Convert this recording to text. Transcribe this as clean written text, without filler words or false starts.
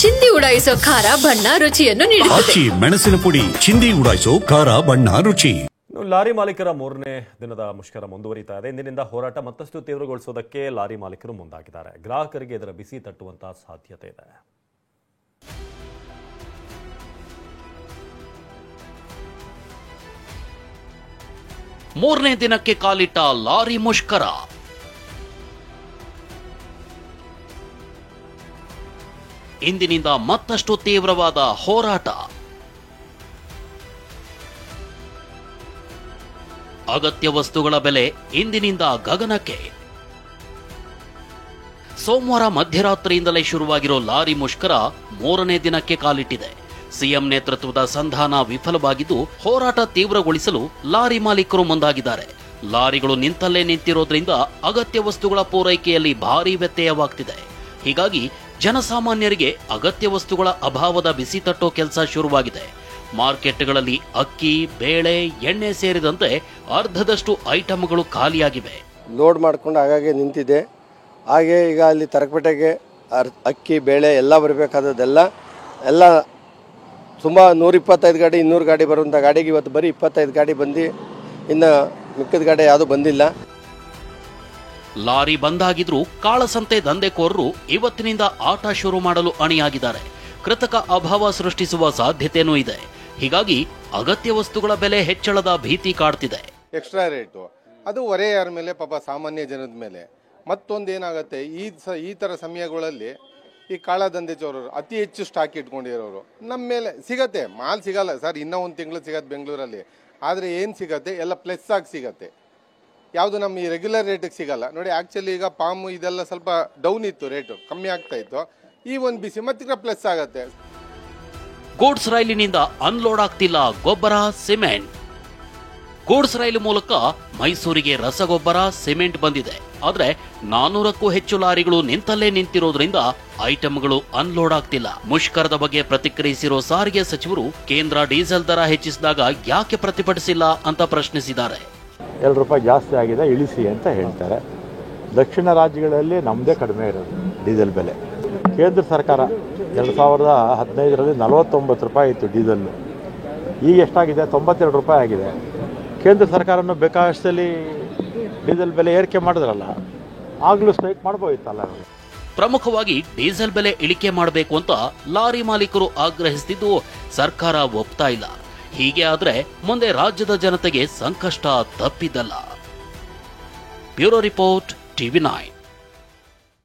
ಚಿಂದಿ ಉಡಾಯಿಸೋ ಖಾರ ಬಣ್ಣ ರುಚಿಯನ್ನು ನೀಡುತ್ತದೆ. ಮೆಣಸಿನ ಪುಡಿ ಚಿಂದಿ ಉಡಾಯಿಸೋ ಖಾರ ಬಣ್ಣ ರುಚಿ. ಲಾರಿ ಮಾಲೀಕರ 3ನೇ ದಿನದ ಮುಷ್ಕರ ಮುಂದುವರಿತಾ ಇದೆ. ಇಂದಿನಿಂದ ಹೋರಾಟ ಮತ್ತಷ್ಟು ತೀವ್ರಗೊಳಿಸುವುದಕ್ಕೆ ಲಾರಿ ಮಾಲೀಕರು ಮುಂದಾಗಿದ್ದಾರೆ. ಗ್ರಾಹಕರಿಗೆ ಇದರ ಬಿಸಿ ತಟ್ಟುವಂತಹ ಸಾಧ್ಯತೆ ಇದೆ. ಮೂರನೇ ದಿನಕ್ಕೆ ಕಾಲಿಟ್ಟ ಲಾರಿ ಮುಷ್ಕರ. ಇಂದಿನಿಂದ ಮತ್ತಷ್ಟು ತೀವ್ರವಾದ ಹೋರಾಟ. ಅಗತ್ಯ ವಸ್ತುಗಳ ಬೆಲೆ ಇಂದಿನಿಂದ ಗಗನಕ್ಕೆ. ಸೋಮವಾರ ಮಧ್ಯರಾತ್ರಿಯಿಂದಲೇ ಶುರುವಾಗಿರೋ ಲಾರಿ ಮುಷ್ಕರ 3ನೇ ದಿನಕ್ಕೆ ಕಾಲಿಟ್ಟಿದೆ. ಸಿಎಂ ನೇತೃತ್ವದ ಸಂಧಾನ ವಿಫಲವಾಗಿದ್ದು ಹೋರಾಟ ತೀವ್ರಗೊಳಿಸಲು ಲಾರಿ ಮಾಲೀಕರು ಮುಂದಾಗಿದ್ದಾರೆ. ಲಾರಿಗಳು ನಿಂತಲ್ಲೇ ನಿಂತಿರೋದ್ರಿಂದ ಅಗತ್ಯ ವಸ್ತುಗಳ ಪೂರೈಕೆಯಲ್ಲಿ ಭಾರೀ ವ್ಯತ್ಯಯವಾಗ್ತಿದೆ. ಹೀಗಾಗಿ ಜನಸಾಮಾನ್ಯರಿಗೆ ಅಗತ್ಯ ವಸ್ತುಗಳ ಅಭಾವದ ಬಿಸಿ ತಟ್ಟೋ ಕೆಲಸ ಶುರುವಾಗಿದೆ. ಮಾರ್ಕೆಟ್ಗಳಲ್ಲಿ ಅಕ್ಕಿ, ಬೇಳೆ, ಎಣ್ಣೆ ಸೇರಿದಂತೆ ಅರ್ಧದಷ್ಟು ಐಟಂಗಳು ಖಾಲಿಯಾಗಿವೆ. ಲೋಡ್ ಮಾಡ್ಕೊಂಡು ಆಗಾಗ್ಗೆ ನಿಂತಿದೆ. ಹಾಗೆ ಈಗ ಅಲ್ಲಿ ತರಕಪೇಟೆಗೆ ಅಕ್ಕಿ, ಬೇಳೆ ಎಲ್ಲ ಬರಬೇಕಾದದ್ದೆಲ್ಲ ಎಲ್ಲ ಸುಮಾರು 125 ಗಾಡಿ 200 ಗಾಡಿ ಬರುವಂಥ ಗಾಡಿಗೆ ಇವತ್ತು ಬರೀ 25 ಗಾಡಿ ಬಂದು ಇನ್ನು ಮಿಕ್ಕಿದ ಗಾಡಿ ಯಾವುದೂ ಬಂದಿಲ್ಲ. ಲಾರಿ ಬಂದಾಗಿದ್ರೂ ಕಾಳಸಂತೆ ದಂಧೆಕೋರರು ಇವತ್ತಿನಿಂದ ಆಟ ಶುರು ಮಾಡಲು ಅಣಿಯಾಗಿದ್ದಾರೆ. ಕೃತಕ ಅಭಾವ ಸೃಷ್ಟಿಸುವ ಸಾಧ್ಯತೆಯೂ ಇದೆ. ಹೀಗಾಗಿ ಅಗತ್ಯ ವಸ್ತುಗಳ ಬೆಲೆ ಹೆಚ್ಚಳದ ಭೀತಿ ಕಾಡ್ತಿದೆ. ಎಕ್ಸ್ಟ್ರಾ ರೇಟು ಅದು ಹೊರೆ ಯಾರ ಮೇಲೆ, ಪಾಪ ಸಾಮಾನ್ಯ ಜನದ ಮೇಲೆ. ಮತ್ತೊಂದು ಏನಾಗುತ್ತೆ, ಈ ಥರ ಸಮಯಗಳಲ್ಲಿ ಈ ಕಾಳದಂಧೆ ಚೋರರು ಅತಿ ಹೆಚ್ಚು ಸ್ಟಾಕ್ ಇಟ್ಕೊಂಡಿರೋರು ನಮ್ಮ ಮೇಲೆ ಸಿಗತ್ತೆ. ಮಾಲ್ ಸಿಗಲ್ಲ ಸರ್, ಇನ್ನೂ ಒಂದು ತಿಂಗಳು ಸಿಗತ್ತೆ ಬೆಂಗಳೂರಲ್ಲಿ. ಆದರೆ ಏನು ಸಿಗತ್ತೆ ಎಲ್ಲ ಪ್ಲಸ್ ಆಗಿ ಸಿಗತ್ತೆ. ಯಾವುದು ನಮ್ಮ ಈ ರೆಗ್ಯುಲರ್ ರೇಟಿಗೆ ಸಿಗಲ್ಲ ನೋಡಿ. ಆ್ಯಕ್ಚುಲಿ ಈಗ ಪಾಮು ಇದೆಲ್ಲ ಸ್ವಲ್ಪ ಡೌನ್ ಇತ್ತು, ರೇಟು ಕಮ್ಮಿ ಆಗ್ತಾ ಇತ್ತು. ಈ ಒಂದು ಬಿಸಿ ಮತ್ತೆ ಪ್ಲಸ್ ಆಗತ್ತೆ. ಗೂಡ್ಸ್ ರೈಲಿನಿಂದ ಅನ್ಲೋಡ್ ಆಗ್ತಿಲ್ಲ ಗೊಬ್ಬರ, ಸಿಮೆಂಟ್. ಗೂಡ್ಸ್ ರೈಲು ಮೂಲಕ ಮೈಸೂರಿಗೆ ರಸಗೊಬ್ಬರ, ಸಿಮೆಂಟ್ ಬಂದಿದೆ. ಆದ್ರೆ 400ಕ್ಕೂ ಹೆಚ್ಚು ಲಾರಿಗಳು ನಿಂತಲ್ಲೇ ನಿಂತಿರೋದ್ರಿಂದ ಐಟಂಗಳು ಅನ್ಲೋಡ್ ಆಗ್ತಿಲ್ಲ. ಮುಷ್ಕರದ ಬಗ್ಗೆ ಪ್ರತಿಕ್ರಿಯಿಸಿರೋ ಸಾರಿಗೆ ಸಚಿವರು ಕೇಂದ್ರ ಡೀಸೆಲ್ ದರ ಹೆಚ್ಚಿಸಿದಾಗ ಯಾಕೆ ಪ್ರತಿಭಟಿಸಿಲ್ಲ ಅಂತ ಪ್ರಶ್ನಿಸಿದ್ದಾರೆ. ₹2 ಜಾಸ್ತಿ ಆಗಿದೆ, ಇಳಿಸಿ ಅಂತ ಹೇಳ್ತಾರೆ. ದಕ್ಷಿಣ ರಾಜ್ಯಗಳಲ್ಲಿ ನಮ್ಮದೇ ಕಡಿಮೆ ಇರೋದು ಡೀಸೆಲ್ ಬೆಲೆ. ಕೇಂದ್ರ ಸರ್ಕಾರ 2015ರಲ್ಲಿ ₹49 ಇತ್ತು ಡೀಸೆಲ್. ಈಗ ಎಷ್ಟಾಗಿದೆ? ₹92 ಆಗಿದೆ. ಕೇಂದ್ರ ಸರ್ಕಾರನೂ ಬೇಕಾದಷ್ಟಲ್ಲಿ ಡೀಸೆಲ್ ಬೆಲೆ ಏರಿಕೆ ಮಾಡಿದ್ರಲ್ಲ, ಆಗಲೂ ಸ್ಟ್ರೈಕ್ ಮಾಡ್ಬೋದಿತ್ತಲ್ಲ. ಪ್ರಮುಖವಾಗಿ ಡೀಸೆಲ್ ಬೆಲೆ ಇಳಿಕೆ ಮಾಡಬೇಕು ಅಂತ ಲಾರಿ ಮಾಲೀಕರು ಆಗ್ರಹಿಸುತ್ತಿದ್ದು ಸರ್ಕಾರ ಒಪ್ತಾ ಇಲ್ಲ. ಹೀಗೆ ಆದ್ರೆ ಮುಂದೆ ರಾಜ್ಯದ ಜನತೆಗೆ ಸಂಕಷ್ಟ ತಪ್ಪಿದ್ದಲ್ಲ. Bureau report, TV9.